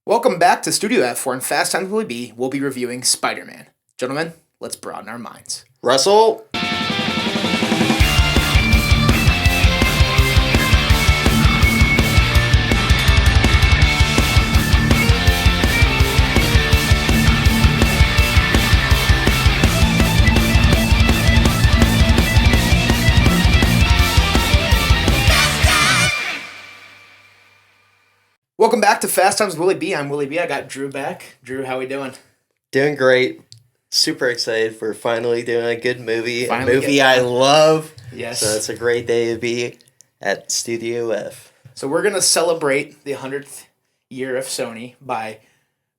Welcome back to Studio F, where in Fast Times Willy B, we'll be reviewing Spider-Man. Gentlemen, let's broaden our minds. Russell? Welcome back to Fast Times Willy B. I'm Willy B. I got Drew back. Drew, how we doing? Doing great. Super excited for finally doing a good movie. Finally a movie I love. Yes. So it's a great day to be at Studio F. So we're going to celebrate the 100th year of Sony by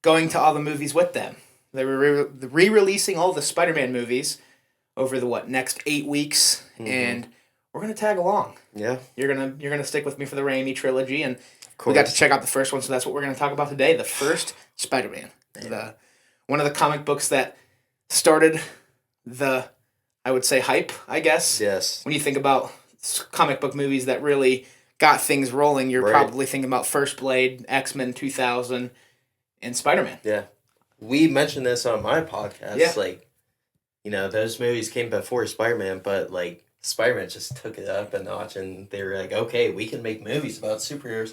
going to all the movies with them. They were re-releasing all the Spider-Man movies over the next 8 weeks, and we're going to tag along. Yeah. You're gonna stick with me for the Raimi trilogy, and we got to check out the first one, so that's what we're going to talk about today. The first Spider-Man. One of the comic books that started I would say, hype, I guess. Yes. When you think about comic book movies that really got things rolling, you're probably thinking about First Blade, X-Men 2000, and Spider-Man. Yeah. We mentioned this on my podcast. Yeah. Those movies came before Spider-Man, but, Spider-Man just took it up a notch, and they were like, okay, we can make movies about superheroes,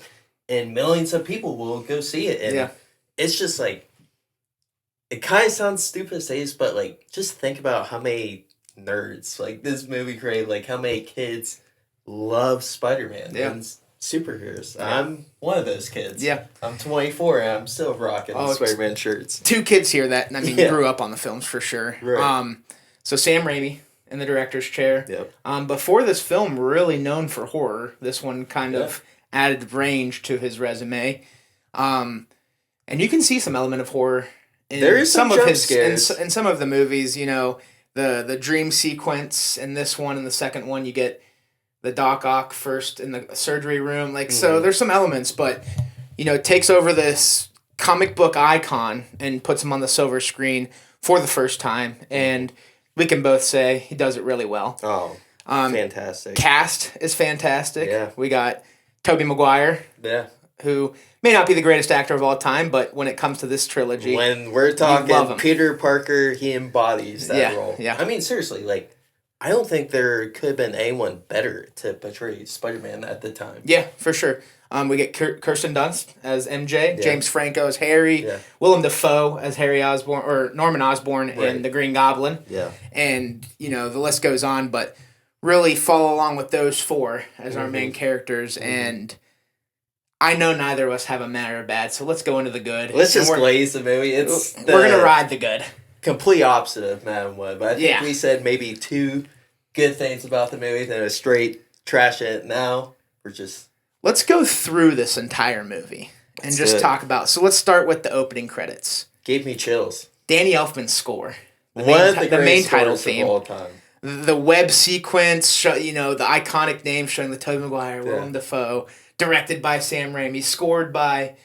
and millions of people will go see it. And it's just, it kind of sounds stupid to say this, but, just think about how many nerds, this movie created, how many kids love Spider-Man and superheroes. Yeah. I'm one of those kids. Yeah. I'm 24, and I'm still rocking Spider-Man shirts. Two kids here that, grew up on the films for sure. Right. So Sam Raimi in the director's chair. Yep. Before this film, really known for horror. This one kind of added range to his resume. And you can see some element of horror in some of his scares. In some of the movies, the dream sequence in this one and the second one, you get the Doc Ock first in the surgery room. So there's some elements, but it takes over this comic book icon and puts him on the silver screen for the first time, and we can both say he does it really well. Oh, fantastic. Cast is fantastic. Yeah. We got Tobey Maguire. Yeah. Who may not be the greatest actor of all time, but when it comes to this trilogy, when we're talking Peter Parker, he embodies that role. Yeah. I mean, seriously, I don't think there could have been anyone better to portray Spider-Man at the time. Yeah, for sure. We get Kirsten Dunst as MJ, James Franco as Harry, Willem Dafoe as Harry Osborn, or Norman Osborn in The Green Goblin. Yeah. And, the list goes on, but really follow along with those four as our main characters, and I know neither of us have a matter of bad, so let's go into the good. Let's just glaze the movie. We're going to ride the good. Complete opposite of Madam Web. I think we said maybe two good things about the movie, then a straight trash it. Now we're just... Let's go through this entire movie and just talk about... So let's start with the opening credits. Gave me chills. Danny Elfman's score. The main title theme. Of all time. The web sequence, the iconic name showing the Tobey Maguire, Willem Dafoe, directed by Sam Raimi, scored by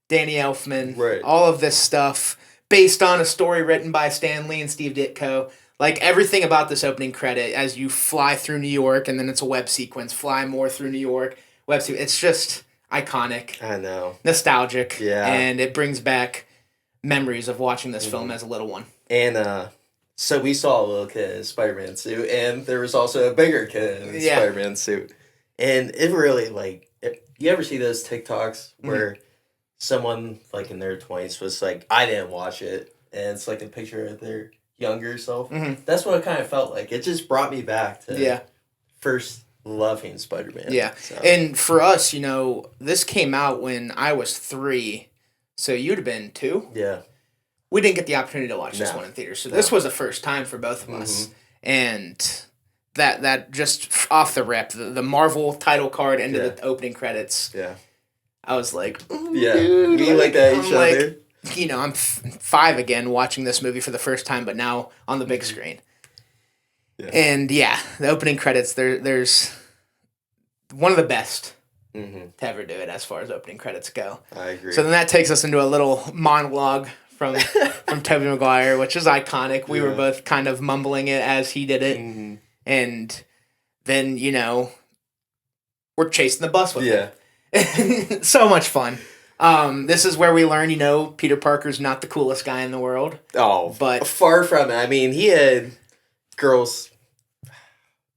Danny Elfman. Right. All of this stuff based on a story written by Stan Lee and Steve Ditko. Everything about this opening credit as you fly through New York, and then it's a web sequence, fly more through New York, web sequence. It's just iconic. I know. Nostalgic. Yeah. And it brings back memories of watching this film as a little one. And, so we saw a little kid in a Spider-Man suit, and there was also a bigger kid in a Spider-Man suit. And it really, you ever see those TikToks where someone, in their 20s was like, I didn't watch it, and it's a picture of their younger self? Mm-hmm. That's what it kind of felt like. It just brought me back to first loving Spider-Man. Yeah. So. And for us, this came out when I was 3, so you'd have been 2? Yeah. We didn't get the opportunity to watch this one in theaters, so this was the first time for both of us. And that just off the rip, the Marvel title card into the opening credits. Yeah. I was like, dude, we looked at each other. I'm 5 again watching this movie for the first time, but now on the big screen. Yeah. And the opening credits, there's one of the best to ever do it as far as opening credits go. I agree. So then that takes us into a little monologue from Tobey Maguire, which is iconic. We were both kind of mumbling it as he did it. And then, we're chasing the bus with him. So much fun. This is where we learn, Peter Parker's not the coolest guy in the world. Oh, but far from it. I mean, he had girls,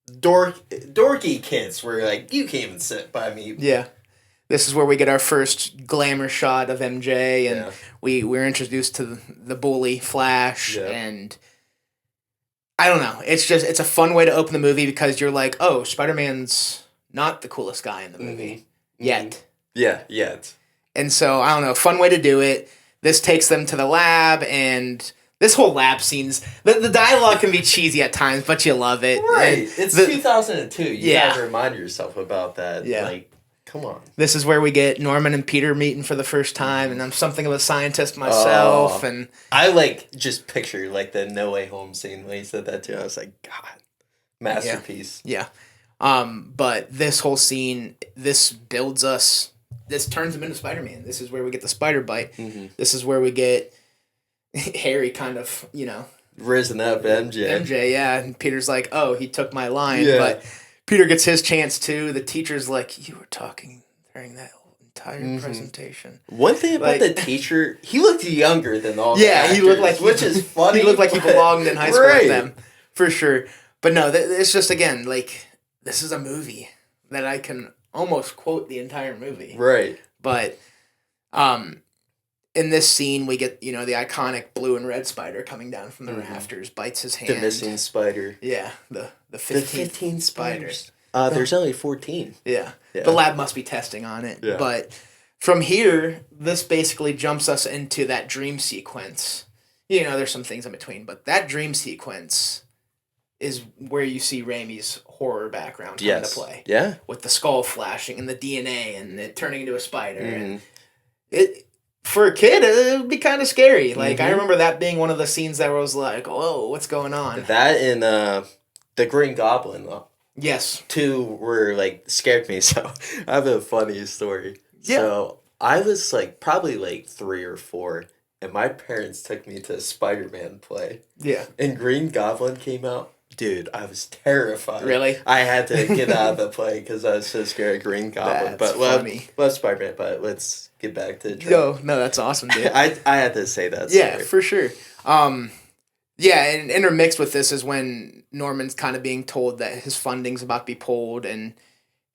dorky kids were like, you can't even sit by me. Yeah. This is where we get our first glamour shot of MJ, and we're introduced to the bully Flash, and I don't know. It's a fun way to open the movie because you're like, oh, Spider-Man's not the coolest guy in the movie yet. Yeah, yet. And so, I don't know, fun way to do it. This takes them to the lab, and this whole lab scene's... The dialogue can be cheesy at times, but you love it. Right. And it's 2002. You gotta remind yourself about that. Yeah. Like, come on. This is where we get Norman and Peter meeting for the first time, and I'm something of a scientist myself, and... I, just picture, the No Way Home scene when he said that, too. I was like, God, masterpiece. Yeah. But this whole scene, this builds us... This turns him into Spider-Man. This is where we get the spider bite. Mm-hmm. This is where we get Harry kind of, risen up MJ. MJ, yeah. And Peter's like, oh, he took my line. Yeah. But Peter gets his chance, too. The teacher's like, you were talking during that entire presentation. One thing about the teacher, he looked younger than all the actors, he looked like which is funny. He looked like he belonged in high school with them, for sure. But no, it's just, again, this is a movie that I can almost quote the entire movie. Right. But in this scene, we get, the iconic blue and red spider coming down from the rafters, bites his hand. The missing spider. Yeah, the 15 spiders. There's only 14. Yeah. The lab must be testing on it. Yeah. But from here, this basically jumps us into that dream sequence. There's some things in between, but that dream sequence is where you see Raimi's horror background come into play. Yeah. With the skull flashing and the DNA and it turning into a spider. And it, for a kid, it would be kind of scary. I remember that being one of the scenes that was like, whoa, what's going on? That and the Green Goblin, though. Yes. Two were, scared me. So I have a funny story. Yeah. So I was, probably, 3 or 4. And my parents took me to a Spider-Man play. Yeah. And Green Goblin came out. Dude, I was terrified. Really? I had to get out of the play because I was so scared of Green Goblin. That's funny. Love Spider-Man, but let's get back to the No, that's awesome, dude. I had to say that. Yeah, for sure. And intermixed with this is when Norman's kind of being told that his funding's about to be pulled and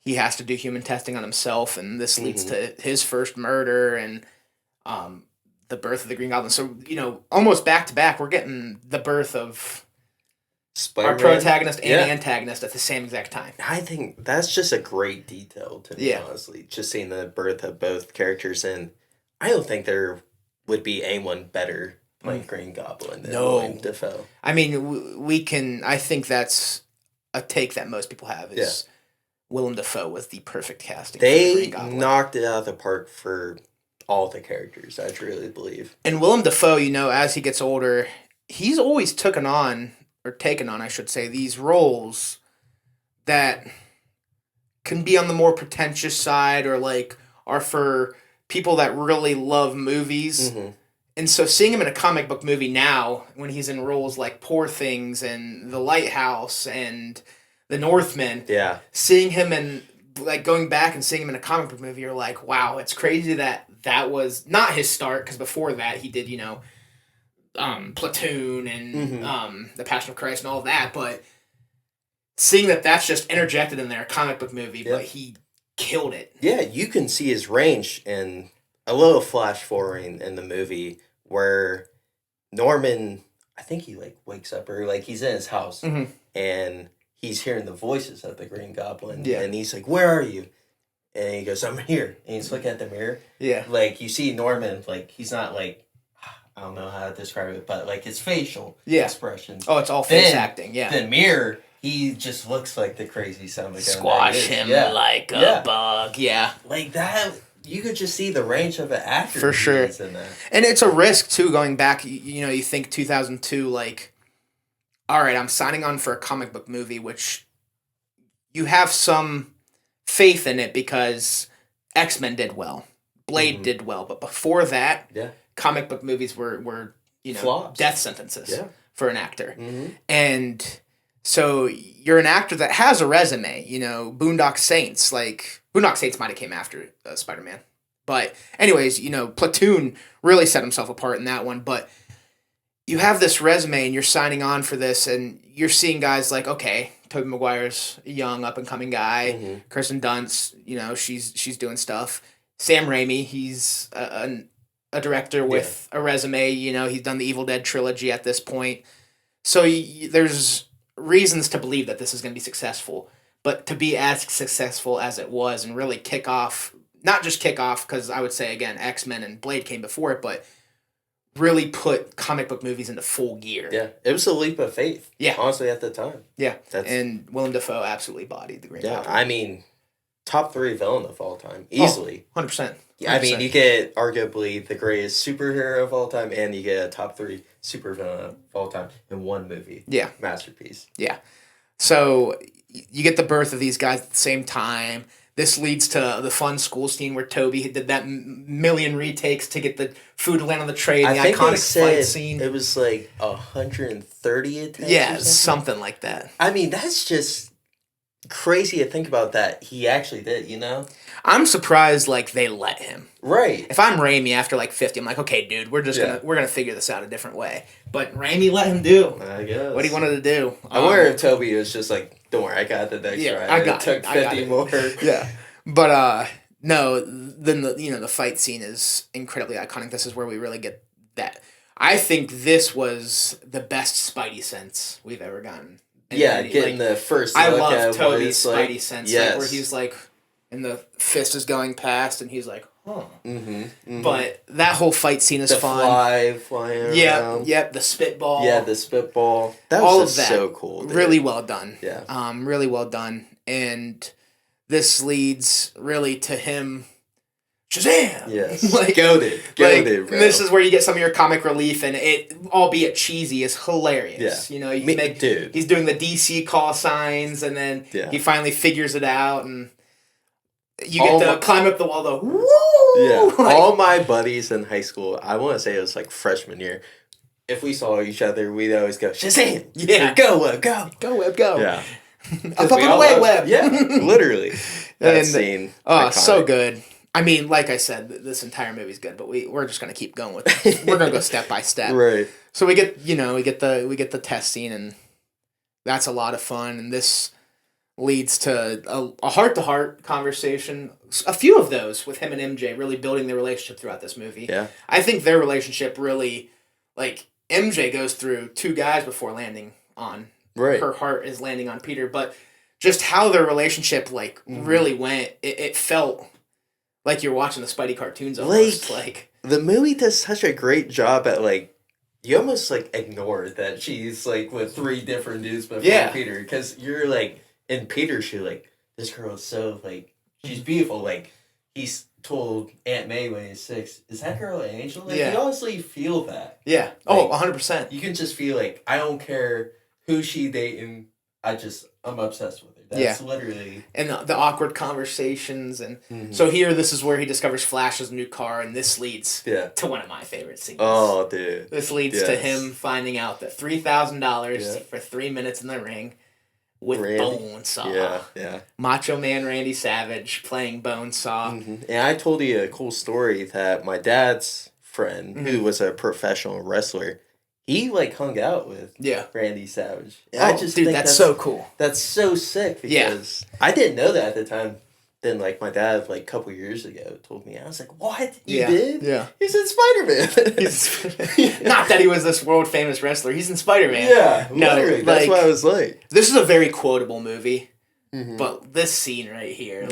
he has to do human testing on himself, and this leads to his first murder and the birth of the Green Goblin. So, almost back to back, we're getting the birth of Spider-Man. Our protagonist and antagonist at the same exact time. I think that's just a great detail to me, honestly. Just seeing the birth of both characters, and I don't think there would be anyone better playing Green Goblin than Willem Dafoe. I mean, I think that's a take that most people have is Willem Dafoe was the perfect casting for Green Goblin. They knocked it out of the park for all the characters, I truly believe. And Willem Dafoe, as he gets older, he's always taken on, I should say, these roles that can be on the more pretentious side or are for people that really love movies. Mm-hmm. And so seeing him in a comic book movie now, when he's in roles like Poor Things and The Lighthouse and The Northman, seeing him in, going back and seeing him in a comic book movie, you're like, wow, it's crazy that was not his start, because before that he did, Platoon and The Passion of Christ and all of that, but seeing that's just interjected in there, a comic book movie, but he killed it. Yeah, you can see his range in a little flash forwarding in the movie where Norman, I think he wakes up or he's in his house and he's hearing the voices of the Green Goblin and he's like, where are you? And he goes, I'm here. And he's looking at the mirror. Yeah. You see Norman, he's not I don't know how to describe it, but his facial expressions. Oh, it's all face acting, yeah. The mirror, he just looks like the crazy son of a gun. Squash him like a bug, that, you could just see the range of an actor. For sure. In that. And it's a risk, too, going back, you think 2002, all right, I'm signing on for a comic book movie, which you have some faith in it because X-Men did well. Blade did well, but before that... Yeah. Comic book movies were flops. Death sentences for an actor. Mm-hmm. And so you're an actor that has a resume, Boondock Saints. Boondock Saints might have came after Spider-Man. But anyways, Platoon really set himself apart in that one. But you have this resume and you're signing on for this, and you're seeing guys like, okay, Tobey Maguire's a young up and coming guy. Mm-hmm. Kirsten Dunst, she's doing stuff. Sam Raimi, he's a director with a resume. He's done the Evil Dead trilogy at this point. So there's reasons to believe that this is going to be successful. But to be as successful as it was and really kick off, not just kick off, because I would say, again, X-Men and Blade came before it, but really put comic book movies into full gear. Yeah, it was a leap of faith. Yeah. Honestly, at the time. Yeah, and Willem Dafoe absolutely bodied the Green Goblin. I mean, top 3 villain of all time. Easily. 100%. I mean, you get arguably the greatest superhero of all time, and you get a top 3 supervillain of all time in one movie. Yeah. Masterpiece. Yeah. So you get the birth of these guys at the same time. This leads to the fun school scene where Toby did that million retakes to get the food to land on the tray. The iconic fight scene. It was like 130 attempts. Yeah, something like that. I mean, that's just crazy to think about that he actually did, I'm surprised they let him. Right. If I'm Raimi after 50, I'm like, okay, dude, we're gonna figure this out a different way. But Raimi let him do I guess what he wanted to do. I wonder if Toby was just like, don't worry, I got the next try. I got it. Took 50 more. Yeah. But no, then the fight scene is incredibly iconic. This is where we really get that. I think this was the best Spidey sense we've ever gotten. Getting the first look I love at Toby's Spidey sense. Yes. Where he's and the fist is going past, and he's like, huh. Mm-hmm, mm-hmm. But that whole fight scene is fun. Flying around. Yep, the spitball. Yeah, the spitball. That was all just of that, so cool. Dude. Really well done. Yeah. Really well done. And this leads really to him, Shazam! Yes. Goated, bro. This is where you get some of your comic relief, and it, albeit cheesy, is hilarious. Yeah. Dude. He's doing the DC call signs, and then he finally figures it out, and you get to climb up the wall, though. Woo! Yeah. All my buddies in high school, I want to say it was freshman year, if we saw each other, we'd always go, Shazam! Yeah. Go, Webb, go! Go, Webb, go! Yeah. Up and away, Webb! Yeah, literally. That scene. Oh, so good. I mean, like I said, this entire movie's good, but we're just gonna keep going with it. We're gonna go step by step. Right. So we get the test scene, and that's a lot of fun. And this leads to a heart-to-heart conversation. A few of those with him and MJ really building their relationship throughout this movie. Yeah. I think their relationship really, MJ goes through 2 guys before landing on. Right. Her heart is landing on Peter, but just how their relationship really went, it felt like you're watching the Spidey cartoons almost. The movie does such a great job at you almost ignore that she's with 3 different dudes before Peter, because you're in Peter's shoe, this girl is so she's beautiful. He's told Aunt May when he's 6, is that girl an angel? You honestly feel that. Yeah. 100%. You can just feel I don't care who she dating, I'm obsessed with her. That's literally... And the awkward conversations. And so here, this is where he discovers Flash's new car, and this leads to one of my favorite scenes. Oh, dude. This leads to him finding out that $3,000 for 3 minutes in the ring with Bonesaw. Yeah. Macho Man Randy Savage playing Bonesaw. Mm-hmm. And I told you a cool story that my dad's friend, who was a professional wrestler, he hung out with Randy Savage. And I just think that's so cool. That's so sick because I didn't know that at the time. Then my dad a couple years ago told me. I was like, what? He did? Yeah. He's in Spider-Man. Not that he was this world famous wrestler. He's in Spider-Man. Yeah. No, literally. That's what I was like. This is a very quotable movie. But this scene right here,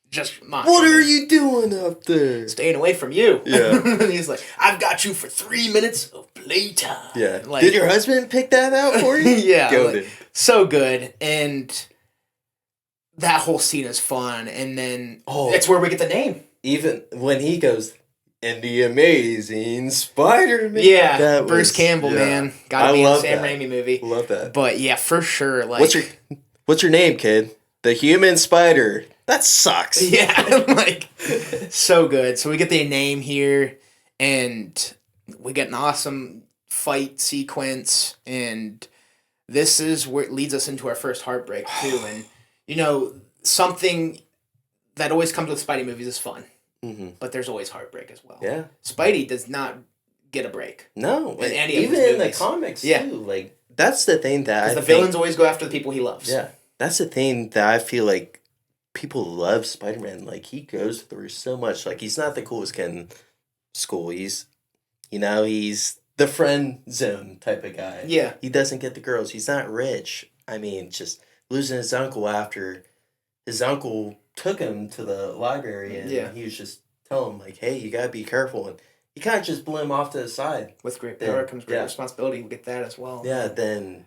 just what are you doing up there? Staying away from you. Yeah. He's like, I've got you for 3 minutes of playtime. Yeah. Did your husband pick that out for you? Yeah. So good. And that whole scene is fun. And then that's where we get the name. Even when he goes, in the Amazing Spider-Man. Yeah. Bruce Campbell, man. Gotta be in a Sam Raimi movie. Love that. But yeah, for sure. What's your name, kid? The Human Spider. That sucks. Yeah, so good. So we get the name here, and we get an awesome fight sequence, and this is where it leads us into our first heartbreak, too. And, something that always comes with Spidey movies is fun. but there's always heartbreak as well. Yeah. Spidey does not get a break. No. In any even of his in the movies. comics, too. Like, that's the thing that the villains always go after the people he loves. Yeah. That's the thing that I feel like people love Spider-Man. Like, he goes through so much. Like, he's not the coolest kid in school. He's the friend zone type of guy. Yeah. He doesn't get the girls. He's not rich. I mean, just losing his uncle after his uncle took him to the library and he was just telling him, like, hey, you got to be careful. And he kind of just blew him off to the side. With great power comes great responsibility. We get that as well. Yeah, then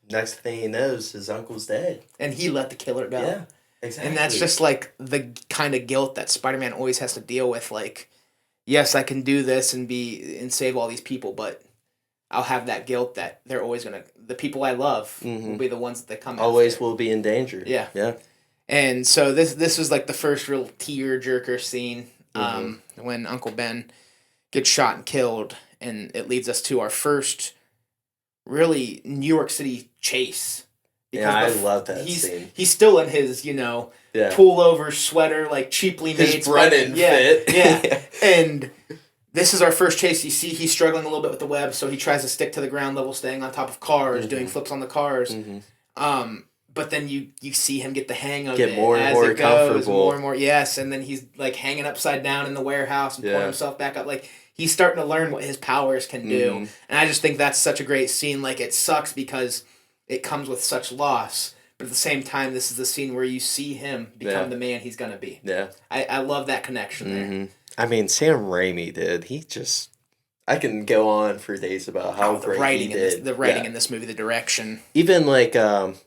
next thing he knows, his uncle's dead. And he let the killer go. Yeah, exactly. And that's just, like, the kind of guilt that Spider-Man always has to deal with. Like, yes, I can do this and save all these people, but I'll have that guilt that they're always going to... The people I love will be the ones that come always after. Will be in danger. Yeah. Yeah. And so this was, like, the first real tear-jerker scene when Uncle Ben gets shot and killed, and it leads us to our first really New York City chase. Because I love that scene. He's still in his, pullover sweater, like cheaply made. His Brennan fit. Yeah. And this is our first chase. You see he's struggling a little bit with the web, so he tries to stick to the ground level, staying on top of cars, doing flips on the cars. But then you see him get the hang of it more and as more it goes, comfortable. more and more, yes. And then he's like hanging upside down in the warehouse and pulling himself back up. Like, he's starting to learn what his powers can do. And I just think that's such a great scene. Like, it sucks because it comes with such loss. But at the same time, this is the scene where you see him become the man he's going to be. Yeah. I love that connection there. I mean, Sam Raimi did. He just... I can go on for days about how great he did. The writing in this movie, the direction. Even, like,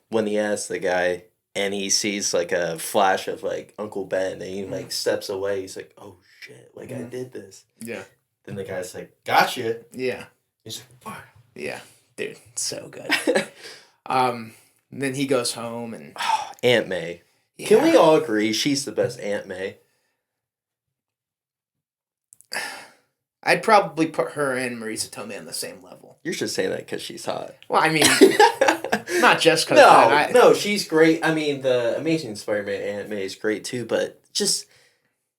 when he asks the guy, and he sees, like, a flash of, like, Uncle Ben, and he, like, steps away. He's like, oh, shit, like, I did this. Yeah. Then the guy's like, gotcha. Yeah. He's like, what? Yeah. Dude, so good. Then he goes home and... Aunt May. Yeah. Can we all agree she's the best Aunt May? I'd probably put her and Marisa Tomei on the same level. You're just saying that because she's hot. Well, I mean, not just because No, she's great. I mean, the Amazing Spider-Man Aunt May is great too, but just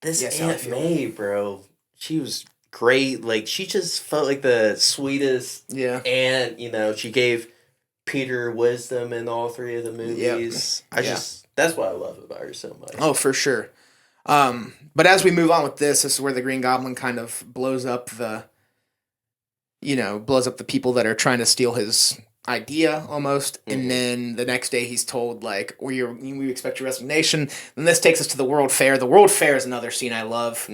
this Aunt May, bro, she was great. Like, she just felt like the sweetest. Yeah. And, she gave Peter wisdom in all three of the movies. Yep. That's what I love about her so much. Oh, for sure. But as we move on with this is where the Green Goblin kind of blows up the people that are trying to steal his idea almost. And then the next day he's told, like, we expect your resignation. And this takes us to the World Fair. The World Fair is another scene I love.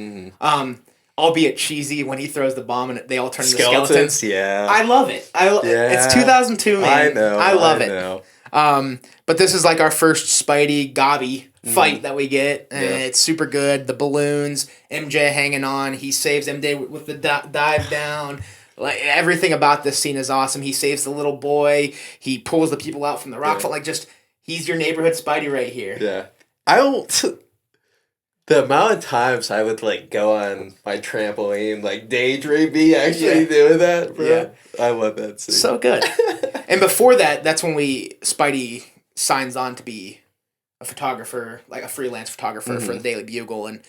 Albeit cheesy when he throws the bomb and they all turn into skeletons. Yeah. I love it. It's 2002, man. I know. I love it. But this is like our first Spidey Gobby fight that we get, and it's super good. The balloons, MJ hanging on, he saves MJ with the dive down. Like, everything about this scene is awesome. He saves the little boy. He pulls the people out from the rock. Like, just, he's your neighborhood Spidey right here. Yeah. The amount of times I would, like, go on my trampoline, like, daydream me actually doing that, bro. Yeah. I love that scene. So good. And before that, that's when Spidey signs on to be a photographer, like a freelance photographer for the Daily Bugle. And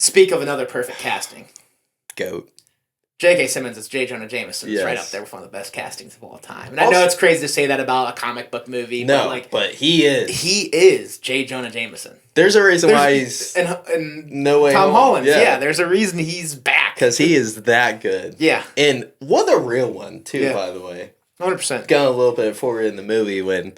speak of another perfect casting. Goat. J.K. Simmons is J. Jonah Jameson. It's right up there with one of the best castings of all time. And I know it's crazy to say that about a comic book movie. But he is. He is J. Jonah Jameson. There's a reason why he's... And No Way Tom Home. Holland. Yeah, there's a reason he's back. Because he is that good. Yeah. And what a real one, too, by the way. 100%. Going a little bit forward in the movie when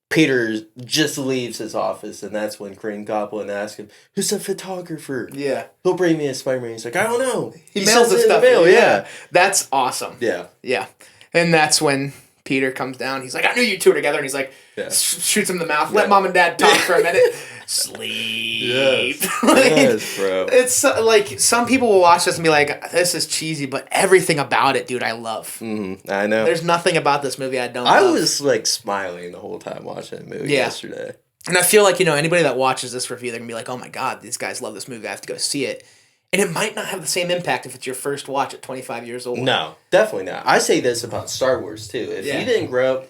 Peter just leaves his office, and that's when Green Goblin asks him, who's a photographer? Yeah. He'll bring me a Spider-Man. He's like, I don't know. He mails the stuff. Mail. Yeah. That's awesome. Yeah. Yeah. And that's when Peter comes down. He's like, I knew you two were together. And he's like, shoots him in the mouth. Let mom and dad talk for a minute. Sleep. Yes, bro. It's like, some people will watch this and be like, this is cheesy, but everything about it, dude, I love. I know. There's nothing about this movie I don't love. I was like smiling the whole time watching the movie yesterday. And I feel like, anybody that watches this review, they're going to be like, oh my God, these guys love this movie. I have to go see it. And it might not have the same impact if it's your first watch at 25 years old. No, definitely not. I say this about Star Wars, too. If you didn't grow up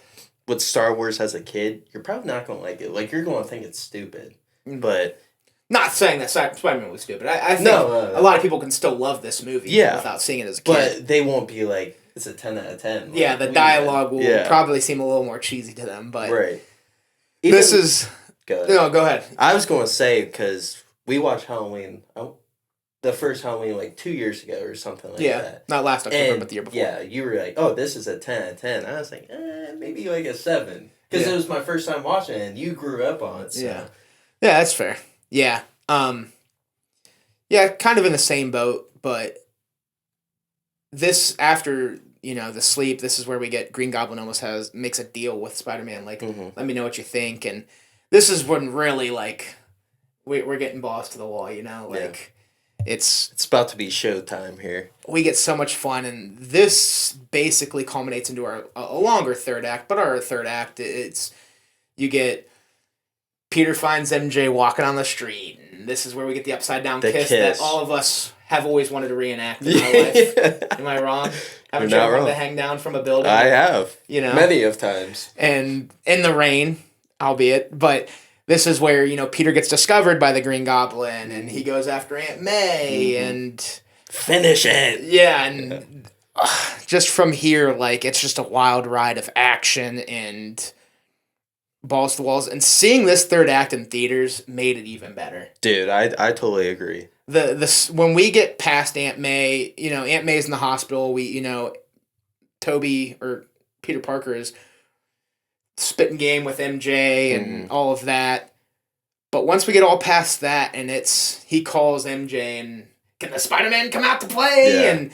with Star Wars as a kid, you're probably not going to like it. Like, you're going to think it's stupid. But Not saying that Spider-Man was stupid. I think No, a lot of people can still love this movie without seeing it as a kid. But they won't be like, it's a 10 out of 10. Like, yeah, the dialogue will probably seem a little more cheesy to them, but right. This is... Go ahead. I was going to say, because we watched Halloween, the first Halloween, like 2 years ago or something like that. Yeah, not last October, but the year before. Yeah, you were like, oh, this is a 10 out of 10. I was like, maybe like a 7. Because it was my first time watching it, and you grew up on it, so... Yeah, that's fair. Yeah. Yeah, kind of in the same boat, but this, after, the sleep, this is where we get Green Goblin almost makes a deal with Spider-Man, like, let me know what you think, and this is when really, like, we're getting balls to the wall, like, it's about to be showtime here. We get so much fun, and this basically culminates into a longer third act, but our third act, you get... Peter finds MJ walking on the street, and this is where we get the upside down kiss that all of us have always wanted to reenact in our life. Am I wrong? Haven't you ever wanted to hang down from a building? I have. Many of times. And in the rain, albeit, but this is where, Peter gets discovered by the Green Goblin, and he goes after Aunt May, and... Finish it! Yeah, and just from here, like, it's just a wild ride of action, and... balls to walls, and seeing this third act in theaters made it even better. Dude, I totally agree. When we get past Aunt May, Aunt May's in the hospital. Toby or Peter Parker is spitting game with MJ and all of that. But once we get all past that, and he calls MJ and can the Spider-Man come out to play? And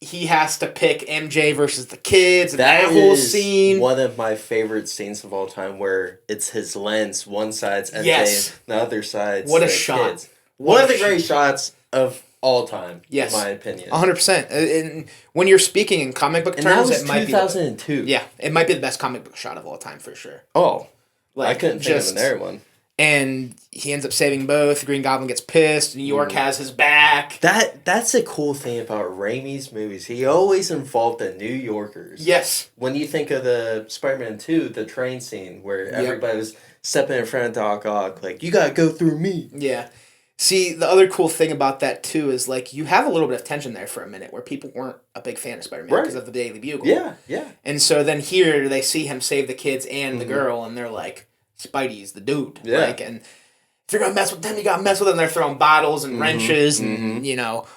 he has to pick MJ versus the kids, and that whole scene. One of my favorite scenes of all time, where it's his lens. One side's MJ, and the other side's what a shot! Kids. One of the great shots of all time, in my opinion. 100%. And when you're speaking in comic book terms, it might be 2002. It might be the best comic book shot of all time for sure. Oh, I couldn't think of another one. And he ends up saving both. Green Goblin gets pissed. New York has his back. That's a cool thing about Raimi's movies. He always involved the New Yorkers. Yes. When you think of the Spider-Man 2, the train scene where everybody was stepping in front of Doc Ock, like, you gotta go through me. Yeah. See, the other cool thing about that, too, is, like, you have a little bit of tension there for a minute where people weren't a big fan of Spider-Man because of the Daily Bugle. Yeah. And so then here they see him save the kids and the girl, and they're like, Spidey's the dude. Yeah. Like, and if you're going to mess with them, you got to mess with them. They're throwing bottles and wrenches and,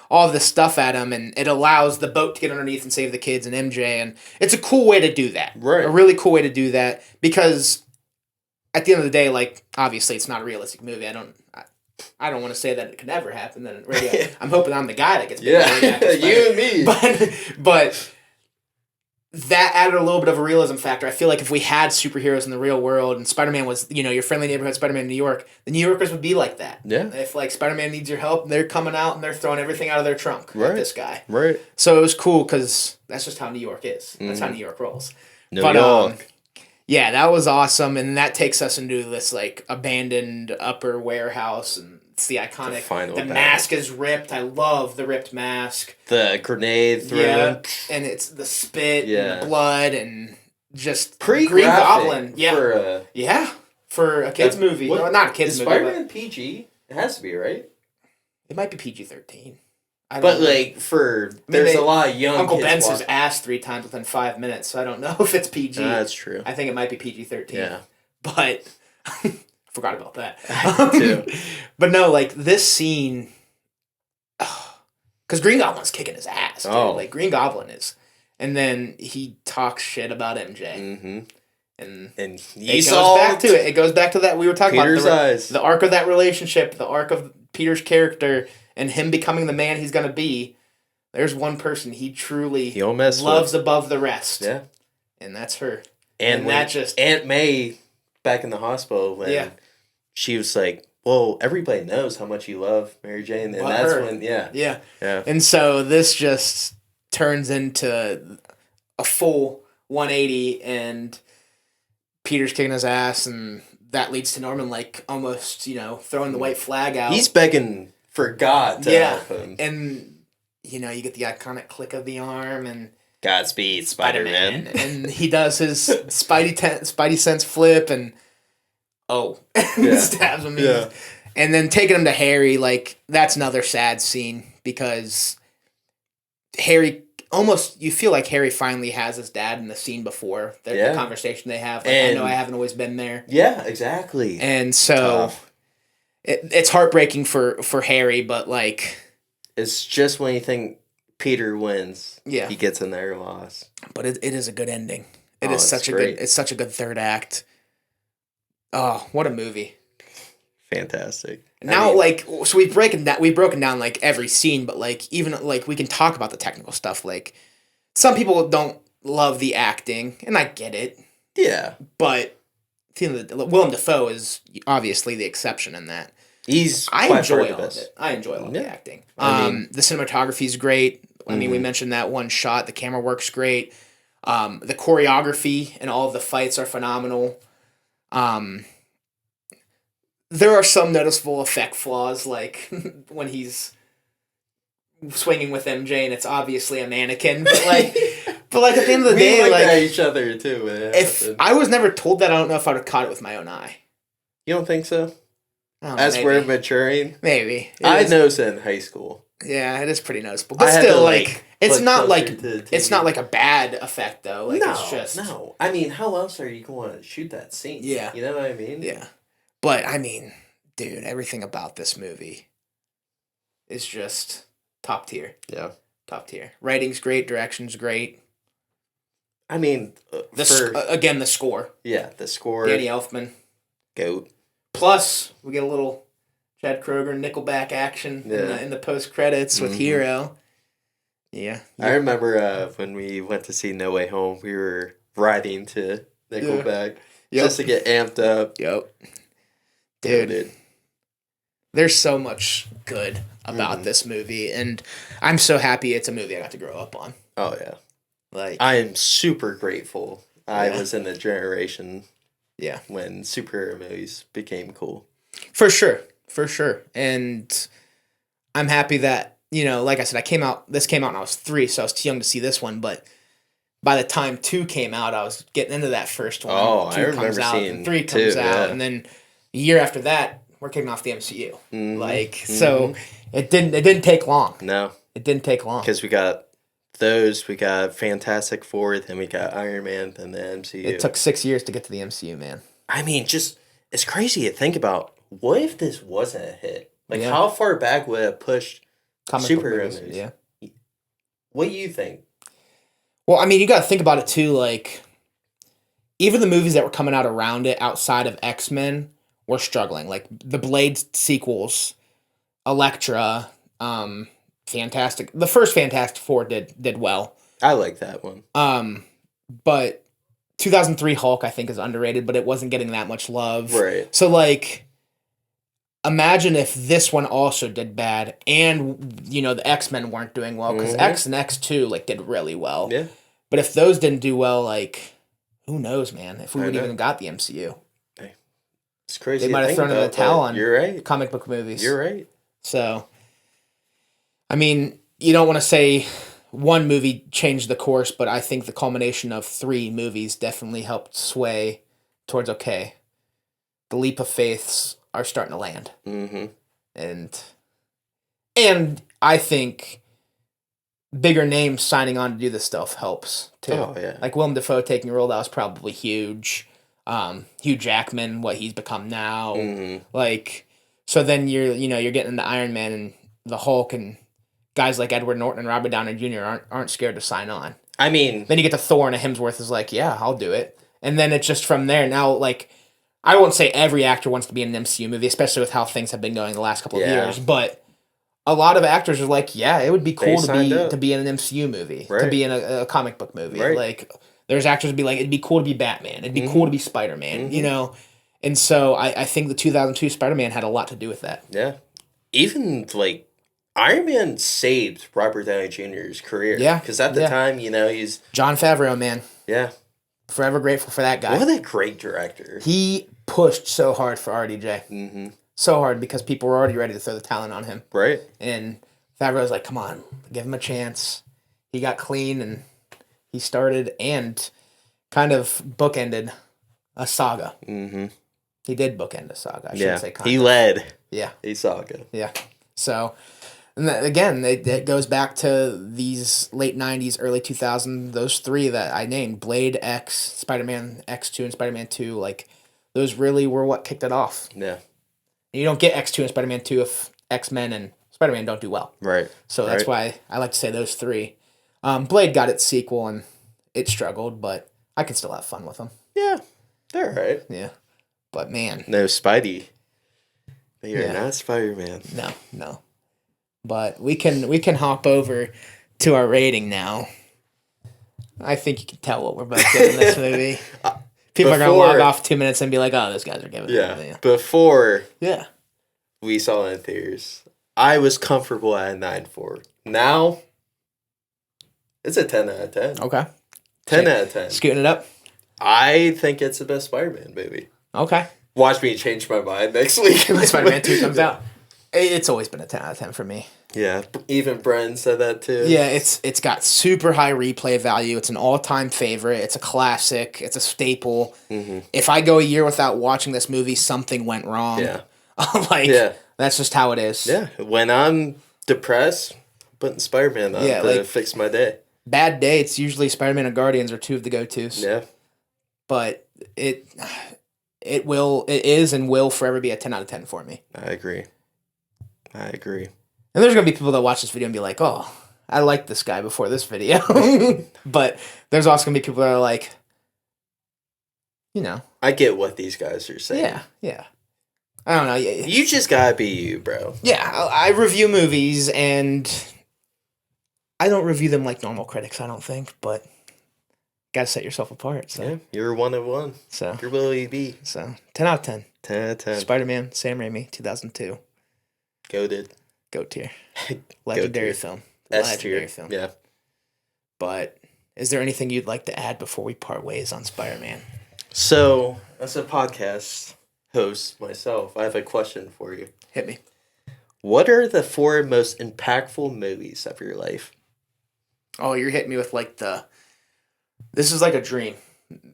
all this stuff at him. And it allows the boat to get underneath and save the kids and MJ. And it's a cool way to do that. Right. A really cool way to do that. Because at the end of the day, like, obviously it's not a realistic movie. I don't want to say that it could never happen. Then I'm hoping I'm the guy that gets you and me. But that added a little bit of a realism factor. I feel like if we had superheroes in the real world and Spider-Man was, your friendly neighborhood Spider-Man in New York, the New Yorkers would be like that. Yeah. If, like, Spider-Man needs your help, they're coming out and they're throwing everything out of their trunk. Right. Like this guy. Right. So it was cool because that's just how New York is. That's how New York rolls. New York. Yeah, that was awesome. And that takes us into this, like, abandoned upper warehouse, and it's the iconic. The mask is ripped. I love the ripped mask. The grenade thrown. Yeah, and it's the spit and the blood and just Green Goblin. Yeah. For a kid's movie. No, not a kid's movie. Spider-Man PG? It has to be, right? It might be PG-13. But, like, there's a lot of young Uncle kids Ben's his ass 3 times within 5 minutes, so I don't know if it's PG. That's true. I think it might be PG-13. Yeah. But... forgot about that. Too. But no, like, this scene... Because Green Goblin's kicking his ass, dude. Like, Green Goblin is. And then he talks shit about MJ. Mm-hmm. And it goes back to it. It goes back to that we were talking Peter's about. Eyes. The arc of that relationship, the arc of Peter's character, and him becoming the man he's going to be. There's one person he truly loves above the rest. Yeah. And that's her. And that just... Aunt May, back in the hospital, when she was like, well, everybody knows how much you love Mary Jane. And that's when, Yeah. And so this just turns into a full 180, and Peter's kicking his ass, and that leads to Norman, like, almost, throwing the white flag out. He's begging for God to help him. And, you get the iconic click of the arm, and... Godspeed, Spider-Man. And he does his Spidey sense flip, and... stabs him. Yeah. And then taking him to Harry, like, that's another sad scene because Harry almost, you feel like Harry finally has his dad in the scene before the conversation they have. Like, I know I haven't always been there. Yeah, exactly. And so it's heartbreaking for Harry, but like, it's just when you think Peter wins, he gets in there and lost. But it is a good ending. It's such a good third act. Oh, what a movie. Fantastic. Now, so we've broken down like every scene, but like even like we can talk about the technical stuff. Like some people don't love the acting, and I get it. Yeah. But Willem Dafoe is obviously the exception in that. I enjoy all of it. I enjoy all of the acting. The cinematography is great. I mean, we mentioned that one shot. The camera work's great. The choreography and all of the fights are phenomenal. There are some noticeable effect flaws, like when he's swinging with MJ and it's obviously a mannequin. But like at the end of the day, like at each other too. If I was never told that, I don't know if I'd have caught it with my own eye. You don't think so? As maybe. We're maturing, maybe I noticed it in high school. Yeah, it is pretty noticeable, but still, it's not like a bad effect though. Like it's just no. I mean, how else are you going to shoot that scene? Yeah, you know what I mean. Yeah. But, I mean, dude, everything about this movie is just top tier. Yeah. Top tier. Writing's great. Direction's great. I mean, the score. Yeah, the score. Danny Elfman. Goat. Plus, we get a little Chad Kroeger Nickelback action in the post-credits with Hero. Yeah. I remember when we went to see No Way Home, we were riding to Nickelback just to get amped up. Yep. Dude, there's so much good about this movie, and I'm so happy it's a movie I got to grow up on. Oh yeah, I am super grateful. I was in the generation, when superhero movies became cool. For sure, and I'm happy that like I said, This came out when I was 3, so I was too young to see this one, but. By the time 2 came out, I was getting into that first one. Oh, I remember seeing 3 comes out, and then a year after that, we're kicking off the MCU. So it didn't take long. No, it didn't take long because we got Fantastic Four, then we got Iron Man, then the MCU. It took 6 years to get to the MCU, man. I mean, it's crazy to think about. What if this wasn't a hit? Like, how far back would it pushed superhero movies? Yeah. What do you think? Well, I mean, you got to think about it too. Like, even the movies that were coming out around it, outside of X-Men, were struggling. Like the Blade sequels, Elektra, Fantastic. The first Fantastic Four did well. I like that one. But 2003 Hulk, I think, is underrated, but it wasn't getting that much love. Right. So, like, imagine if this one also did bad, and the X-Men weren't doing well, because X and X2 like did really well. Yeah. But if those didn't do well, like, who knows, man? If we would even got the MCU, it's crazy. They might have thrown in the towel on You're right. comic book movies. You're right. So, I mean, you don't want to say one movie changed the course, but I think the culmination of 3 movies definitely helped sway towards the leap of faiths are starting to land. Mm-hmm. And I think bigger names signing on to do this stuff helps too. Oh, yeah. Like Willem Dafoe taking a role that was probably huge. Hugh Jackman, what he's become now. Mm-hmm. Like, so then you're getting into Iron Man and the Hulk, and guys like Edward Norton and Robert Downey Jr. aren't scared to sign on. I mean, then you get to Thor, and a Hemsworth is like, yeah, I'll do it. And then it's just from there. Now, like, I won't say every actor wants to be in an MCU movie, especially with how things have been going the last couple of years, but a lot of actors are like, yeah, it would be cool to be in an MCU movie, to be in a comic book movie. Right. Like, there's actors who be like, it'd be cool to be Batman. It'd be cool to be Spider-Man, And so I think the 2002 Spider-Man had a lot to do with that. Yeah. Even, like, Iron Man saved Robert Downey Jr.'s career. Yeah. Because at the time, he's... Jon Favreau, man. Yeah. Forever grateful for that guy. What a great director. He pushed so hard for RDJ. Mm-hmm. So hard because people were already ready to throw the talent on him. Right. And Favreau's like, come on, give him a chance. He got clean and he started and kind of bookended a saga. Mm-hmm. He did bookend a saga. I shouldn't say kind he of. led. Yeah. A saga. Yeah. So, and again, it goes back to these late 90s, early 2000s, those three that I named, Blade, X, Spider-Man X2, and Spider-Man 2, like, those really were what kicked it off. Yeah. You don't get X2 and Spider-Man 2 if X-Men and Spider-Man don't do well. Right. So that's why I like to say those three. Blade got its sequel, and it struggled, but I can still have fun with them. Yeah. They're all right. Yeah. But, man. No Spidey. You're not Spider-Man. No. But we can hop over to our rating now. I think you can tell what we're both giving this movie. People are going to log off 2 minutes and be like, oh, those guys are giving it. Yeah. Before yeah, we saw it in theaters, I was comfortable at a 9.4. Now, it's a 10 out of 10. Okay. 10 out of 10. Scooting it up? I think it's the best Spider-Man movie. Okay. Watch me change my mind next week. When Spider-Man 2 comes out. It's always been a 10 out of 10 for me. Yeah, even Bren said that too. Yeah, it's got super high replay value. It's an all-time favorite. It's a classic. It's a staple. Mm-hmm. If I go a year without watching this movie, something went wrong. Yeah. That's just how it is. Yeah, when I'm depressed, putting Spider-Man on to fix my day. Bad day, it's usually Spider-Man and Guardians are two of the go-tos. Yeah. But it is and will forever be a 10 out of 10 for me. I agree. And there's going to be people that watch this video and be like, oh, I liked this guy before this video. But there's also going to be people that are like, I get what these guys are saying. Yeah. I don't know. You just got to be you, bro. Yeah, I review movies, and I don't review them like normal critics, I don't think, but got to set yourself apart. So. Yeah, you're one of one. So. You're Willy B. So, 10 out of 10. 10 out of 10. Spider-Man, Sam Raimi, 2002. Goated. Goat tier. Legendary film. Legendary film. Yeah. But is there anything you'd like to add before we part ways on Spider-Man? So, as a podcast host myself, I have a question for you. Hit me. What are the 4 most impactful movies of your life? Oh, you're hitting me with this is like a dream.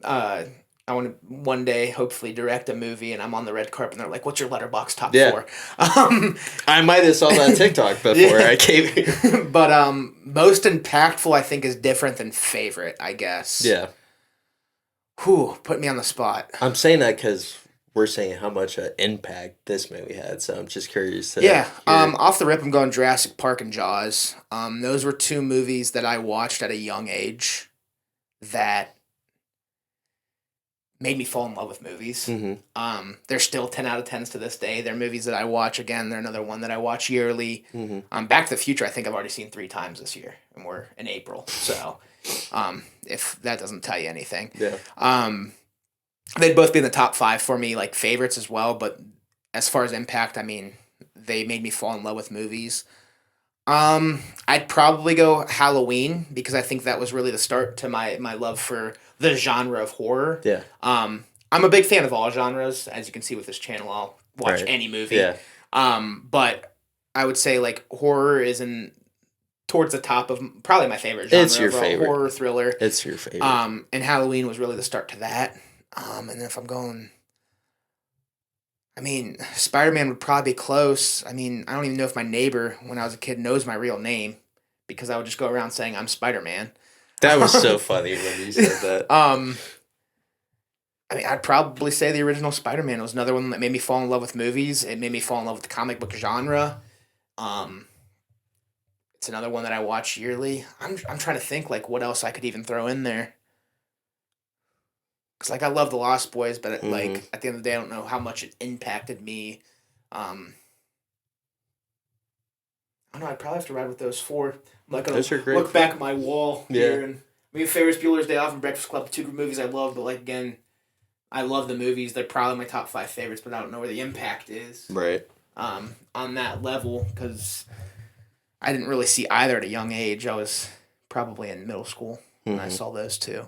I want to one day hopefully direct a movie, and I'm on the red carpet, and they're like, "What's your Letterboxd top 4?" I might have saw that TikTok before I came here. But most impactful, I think, is different than favorite, I guess. Yeah. Whew, put me on the spot. I'm saying that because we're saying how much impact this movie had, so I'm just curious. Off the rip, I'm going Jurassic Park and Jaws. Those were 2 movies that I watched at a young age that made me fall in love with movies. Mm-hmm. They're still 10 out of 10s to this day. They're movies that I watch. Again, they're another one that I watch yearly. Mm-hmm. Back to the Future, I think I've already seen 3 times this year, and we're in April. So, if that doesn't tell you anything. Yeah. They'd both be in the top 5 for me, like favorites as well. But as far as impact, I mean, they made me fall in love with movies. I'd probably go Halloween, because I think that was really the start to my love for the genre of horror. Yeah. I'm a big fan of all genres. As you can see with this channel, I'll watch any movie. Yeah. But I would say horror is towards the top of probably my favorite genre. It's your favorite. Horror thriller. It's your favorite. And Halloween was really the start to that. And then if I'm going, Spider-Man would probably be close. I don't even know if my neighbor, when I was a kid, knows my real name, because I would just go around saying I'm Spider-Man. That was so funny when you said that. I'd probably say the original Spider-Man was another one that made me fall in love with movies. It made me fall in love with the comic book genre. It's another one that I watch yearly. I'm trying to think what else I could even throw in there. Because I love The Lost Boys, but at the end of the day, I don't know how much it impacted me. I don't know. I'd probably have to ride with those 4. I'm those are great. Look back at my wall here, and Ferris Bueller's Day Off and Breakfast Club, 2 movies I love. But again, I love the movies. They're probably my top 5 favorites, but I don't know where the impact is. Right. On that level, because I didn't really see either at a young age. I was probably in middle school when I saw those 2.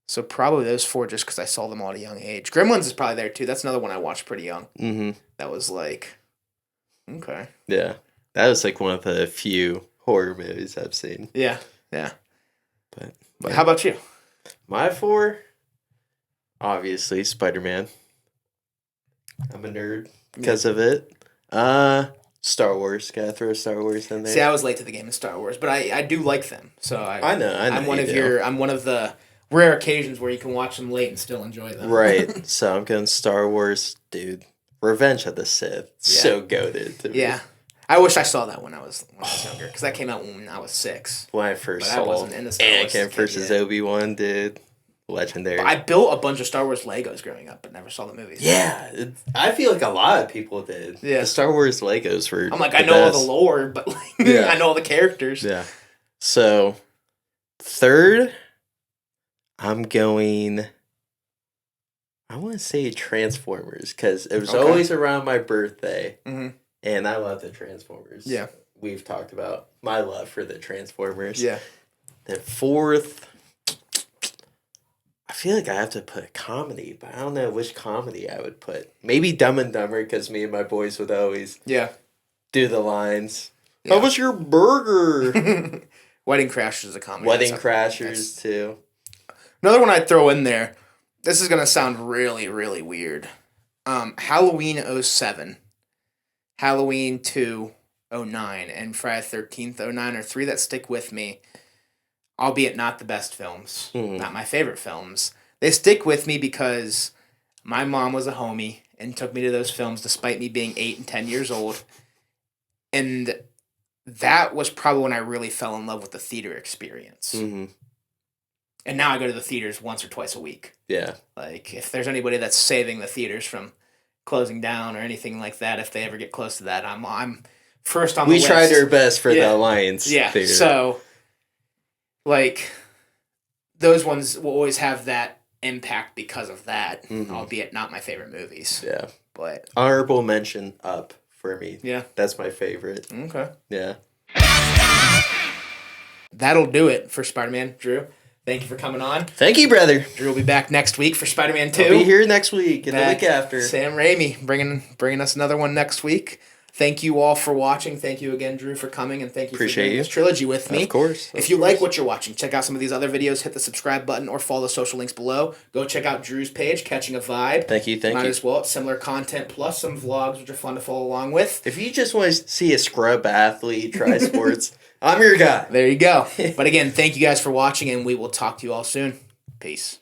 So probably those 4, just because I saw them all at a young age. Gremlins is probably there too. That's another one I watched pretty young. Mm-hmm. That was okay. Yeah, that was one of the few horror movies I've seen. Yeah. But how about you? My 4, obviously Spider-Man. I'm a nerd because of it. Star Wars. Gotta throw Star Wars in there. See, I was late to the game of Star Wars, but I do like them. So I know. I'm one of the rare occasions where you can watch them late and still enjoy them. Right. So I'm going Star Wars, dude. Revenge of the Sith. Yeah. So goated to me. Yeah. I wish I saw that when I was younger, because that came out when I was 6. When I first saw Anakin versus Obi-Wan, dude. Legendary. But I built a bunch of Star Wars Legos growing up, but never saw the movies. Yeah, I feel like a lot of people did. Yeah, the Star Wars Legos were. I'm like, I know all the lore, but like, I know all the characters. Yeah. So, third, I'm going. I want to say Transformers because it was always around my birthday, and I love the Transformers. Yeah, we've talked about my love for the Transformers. Yeah. Then fourth. I feel like I have to put a comedy, but I don't know which comedy I would put. Maybe Dumb and Dumber, because me and my boys would always do the lines. Yeah. How was your burger? Wedding Crashers is a comedy. Wedding Crashers, too. Another one I'd throw in there, this is going to sound really, really weird. Halloween 07, Halloween 2, 09, and Friday the 13th 09 are 3 that stick with me. Albeit not the best films, not my favorite films. They stick with me because my mom was a homie and took me to those films despite me being 8 and 10 years old. And that was probably when I really fell in love with the theater experience. Mm-hmm. And now I go to the theaters once or twice a week. Yeah. Like, if there's anybody that's saving the theaters from closing down or anything like that, if they ever get close to that, I'm first on the list. We tried our best for the Alliance theater. So... like, those ones will always have that impact because of that, albeit not my favorite movies. Yeah. But honorable mention Up for me. Yeah. That's my favorite. Okay. Yeah. That'll do it for Spider-Man. Drew, thank you for coming on. Thank you, brother. Drew will be back next week for Spider-Man 2. I'll be here next week and the week after. Sam Raimi bringing us another one next week. Thank you all for watching. Thank you again, Drew, for coming, and thank you for doing this trilogy with me. Of course. If you like what you're watching, check out some of these other videos. Hit the subscribe button or follow the social links below. Go check out Drew's page, Catching a Vibe. Thank you. Might as well. Similar content plus some vlogs, which are fun to follow along with. If you just want to see a scrub athlete try sports, I'm your guy. There you go. But again, thank you guys for watching, and we will talk to you all soon. Peace.